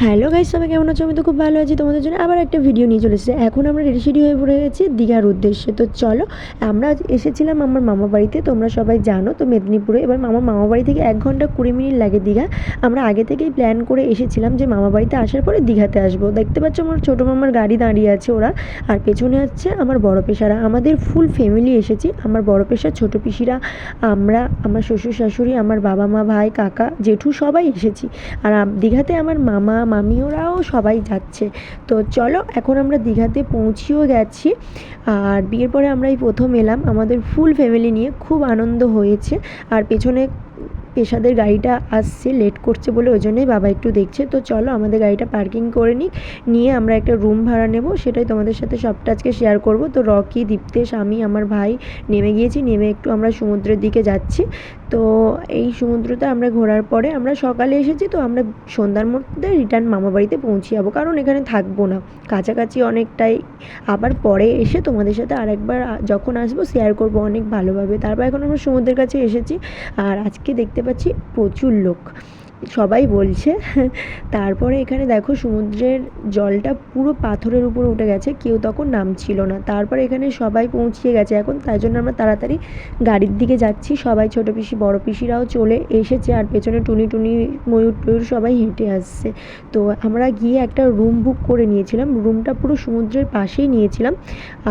Hello guys, সবাই কেমন আছো? আমি তো খুব ভালো আছি। তোমাদের জন্য আবার একটা ভিডিও নিয়ে চলে এসেছি। এখন আমরা রেডি হয়ে পড়ে গেছি দীঘার উদ্দেশ্যে। তো চলো, আমরা আজ এসেছিলাম আমার মামা বাড়িতে, তোমরা সবাই জানো তো, মেদিনীপুরে। এবার আমার মামা বাড়ি থেকে 1 ঘন্টা 20 মিনিট লাগে দীঘা। আমরা আগে থেকেই প্ল্যান করে এসেছিলাম যে মামা বাড়িতে আসার পরে দীঘাতে আসবো। দেখতে পাচ্ছ আমার ছোটো মামার গাড়ি দাঁড়িয়ে আছে ওরা, আর পেছনে হচ্ছে আমার বড় পেশারা। আমাদের ফুল ফ্যামিলি এসেছি। আমার বড় পেশা, ছোটো পিসিরা, আমরা, আমার শ্বশুর শাশুড়ি, আমার বাবা মা, ভাই, কাকা, জেঠু সবাই এসেছি। আর দীঘাতে আমার মামা মামি ওরাও সবাই যাচ্ছে। তো চলো, এখন আমরা দীঘাতে পৌঁছেও গেছি। আর বিয়ের পরে আমরা এই প্রথম এলাম আমাদের ফুল ফ্যামিলি নিয়ে, খুব আনন্দ হয়েছে। আর পেছনে পেশাদের গাড়িটা আসছে, লেট করছে বলে ওই জন্যই বাবা একটু দেখছে। তো চলো আমাদের গাড়িটা পার্কিং করে নিয়ে আমরা একটা রুম ভাড়া নেব, সেটাই তোমাদের সাথে সবটা আজকে শেয়ার করব। তো রকি, দীপ্তেশ, আমি, আমার ভাই নেমে গিয়েছি। নেমে একটু আমরা সমুদ্রের দিকে যাচ্ছি। তো এই সমুদ্রতে আমরা ঘোরার পরে আমরা সকালে এসেছি, তো আমরা সন্ধ্যার মধ্যে রিটার্ন মামাবাড়িতে পৌঁছে যাবো, কারণ এখানে থাকবো না, কাছাকাছি অনেকটাই। আবার পরে এসে তোমাদের সাথে আরেকবার যখন আসবো শেয়ার করবো অনেক ভালোভাবে। তারপর এখন আমরা সমুদ্রের কাছে এসেছি। আর আজকে দেখতে পাচ্ছি প্রচুর লোক, সবাই বলছে। তারপরে এখানে দেখো সমুদ্রের জলটা পুরো পাথরের উপর উঠে গেছে, কেউ তখন নামছিল না। তারপরে এখানে সবাই পৌঁছিয়ে গেছে এখন, তাই জন্য আমরা তাড়াতাড়ি গাড়ির দিকে যাচ্ছি। সবাই ছোটো পিসি বড় পিসিরাও চলে এসেছে, আর পেছনে টুনি টুনি, ময়ূর টয়ূর সবাই হেঁটে আসছে। তো আমরা গিয়ে একটা রুম বুক করে নিয়েছিলাম। রুমটা পুরো সমুদ্রের পাশেই নিয়েছিলাম।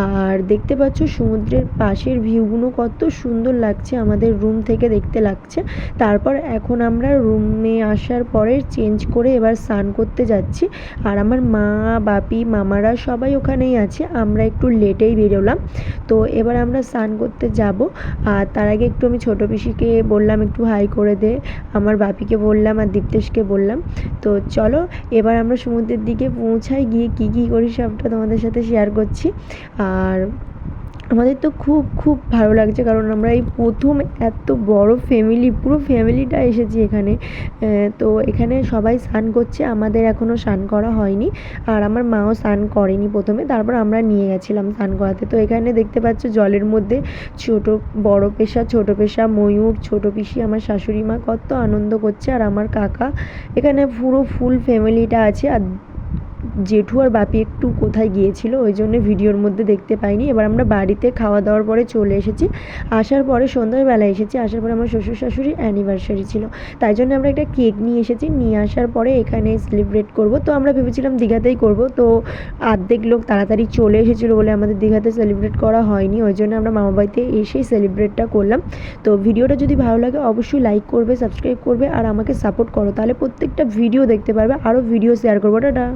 আর দেখতে পাচ্ছ সমুদ্রের পাশের ভিউগুলো কত সুন্দর লাগছে, আমাদের রুম থেকে দেখতে লাগছে। তারপর এখন আমরা রুমে আসার পরে চেঞ্জ করে এবার স্নান করতে যাচ্ছি। আর আমার মা, বাপি, মামারা সবাই ওখানেই আছে। আমরা একটু লেটেই বেরোলাম। তো এবার আমরা স্নান করতে যাব। আর তার আগে একটু আমি ছোটো পিসিকে বললাম একটু হাই করে দে, আমার বাপিকে বললাম, আর দীপ্তেশকে বললাম। তো চলো এবার আমরা সমুদ্রের দিকে পৌঁছাই, গিয়ে কী করি সবটা তোমাদের সাথে শেয়ার করছি। আর আমাদের তো খুব খুব ভালো লাগছে, কারণ আমরা এই প্রথম এত বড় ফ্যামিলি, পুরো ফ্যামিলিটা এসেছি এখানে। তো এখানে সবাই স্নান করছে, আমাদের এখনও স্নান করা হয়নি। আর আমার মাও স্নান করেনি প্রথমে, তারপর আমরা নিয়ে গেছিলাম স্নান করাতে। তো এখানে দেখতে পাচ্ছ জলের মধ্যে বড় পেশা, ময়ূর, ছোটো পিসি, আমার শাশুড়ি মা কত আনন্দ করছে, আর আমার কাকা। এখানে পুরো ফুল ফ্যামিলিটা আছে। আর জেঠু আর বাপি একটু কোথায় গিয়েছিল, ওই জন্য ভিডিওর মধ্যে দেখতে পাইনি। এবার আমরা বাড়িতে খাওয়া দাওয়ার পরে চলে এসেছি। আসার পরে সন্ধ্যাবেলায় এসেছি, আসার পরে আমার শ্বশুর শাশুড়ির অ্যানিভার্সারি ছিল, তাই জন্য আমরা একটা কেক নিয়ে এসেছি। নিয়ে আসার পরে এখানে সেলিব্রেট করব। তো আমরা ভেবেছিলাম দীঘাতেই করব, তো অর্ধেক লোক তাড়াতাড়ি চলে এসেছিলো বলে আমাদের দীঘাতে সেলিব্রেট করা হয়নি, ওই জন্য আমরা মামাবাড়িতে এসেই সেলিব্রেটটা করলাম। তো ভিডিওটা যদি ভালো লাগে অবশ্যই লাইক করবে, সাবস্ক্রাইব করবে, আর আমাকে সাপোর্ট করো, তাহলে প্রত্যেকটা ভিডিও দেখতে পারবে, আরও ভিডিও শেয়ার করবো। টাটা।